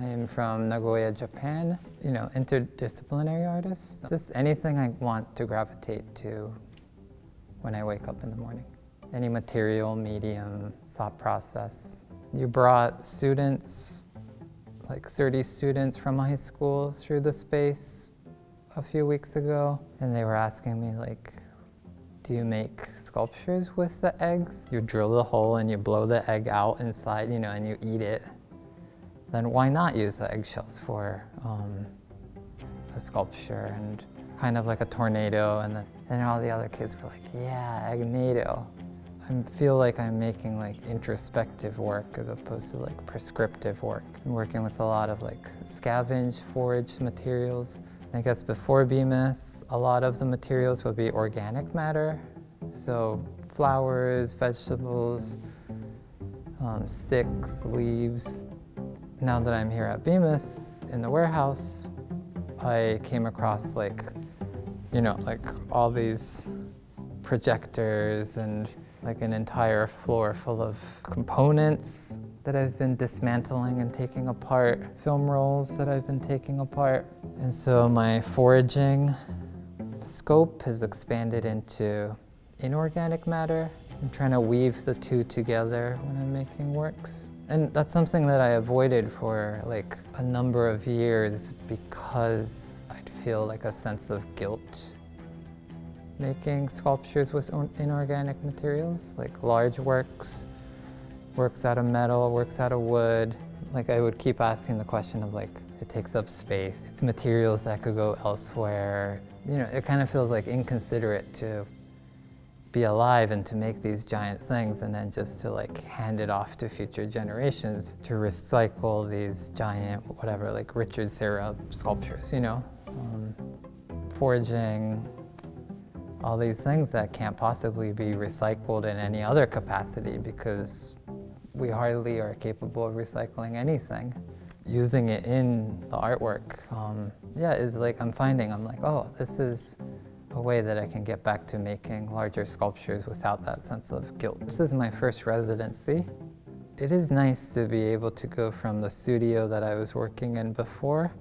I'm from Nagoya, Japan. Interdisciplinary artist. Just anything I want to gravitate to when I wake up in the morning. Any material, medium, thought process. You brought students, like 30 students from high school through the space a few weeks ago, and they were asking me like, do you make sculptures with the eggs? You drill the hole and you blow the egg out inside, and you eat it. Then why not use the eggshells for a sculpture? And kind of like a tornado, and then all the other kids were like, yeah, eggnado. I feel like I'm making like introspective work as opposed to like prescriptive work. I'm working with a lot of like scavenged, foraged materials. I guess before BMS, a lot of the materials would be organic matter. So flowers, vegetables, sticks, leaves. Now that I'm here at BMS in the warehouse, I came across like all these projectors and like an entire floor full of components that I've been dismantling and taking apart, film rolls that I've been taking apart. And so my foraging scope has expanded into inorganic matter. I'm trying to weave the two together when I'm making works. And that's something that I avoided for like a number of years because I'd feel like a sense of guilt making sculptures with inorganic materials, like large works out of metal, works out of wood. Like I would keep asking the question of like, it takes up space, it's materials that could go elsewhere. It kind of feels like inconsiderate to be alive and to make these giant things and then just to like hand it off to future generations to recycle these giant, whatever, like Richard Serra sculptures, foraging, all these things that can't possibly be recycled in any other capacity because we hardly are capable of recycling anything. Using it in the artwork, is like I'm like, oh, this is a way that I can get back to making larger sculptures without that sense of guilt. This is my first residency. It is nice to be able to go from the studio that I was working in before,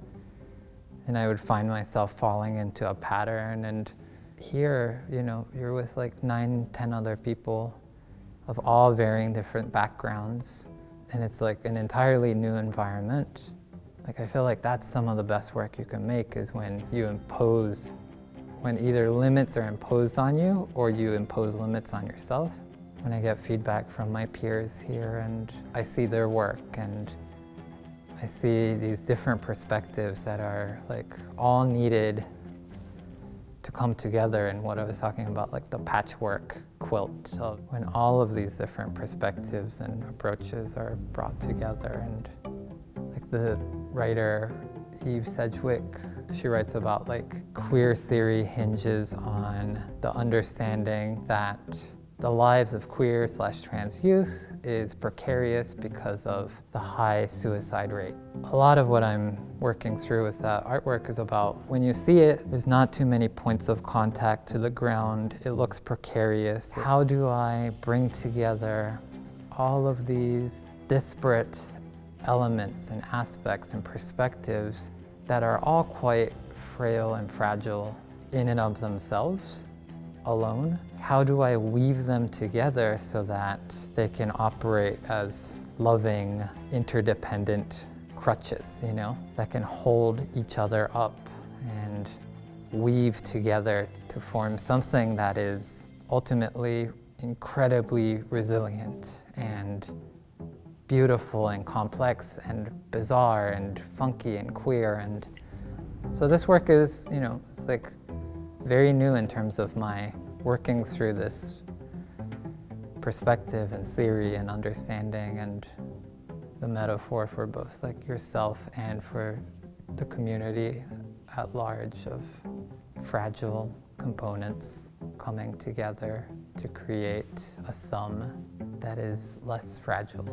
and I would find myself falling into a pattern, and here, you're with like 9, 10 other people of all varying different backgrounds, and it's like an entirely new environment. Like I feel like that's some of the best work you can make is when either limits are imposed on you or you impose limits on yourself. When I get feedback from my peers here and I see their work and I see these different perspectives that are like all needed to come together in what I was talking about, like the patchwork quilt. So when all of these different perspectives and approaches are brought together, and like the writer Eve Sedgwick, she writes about like queer theory hinges on the understanding that the lives of queer/trans youth is precarious because of the high suicide rate. A lot of what I'm working through with that artwork is about when you see it, there's not too many points of contact to the ground. It looks precarious. How do I bring together all of these disparate elements and aspects and perspectives that are all quite frail and fragile in and of themselves? Alone? How do I weave them together so that they can operate as loving, interdependent crutches, that can hold each other up and weave together to form something that is ultimately incredibly resilient and beautiful and complex and bizarre and funky and queer. And so this work is, it's like very new in terms of my working through this perspective and theory and understanding and the metaphor for both like yourself and for the community at large of fragile components coming together to create a sum that is less fragile.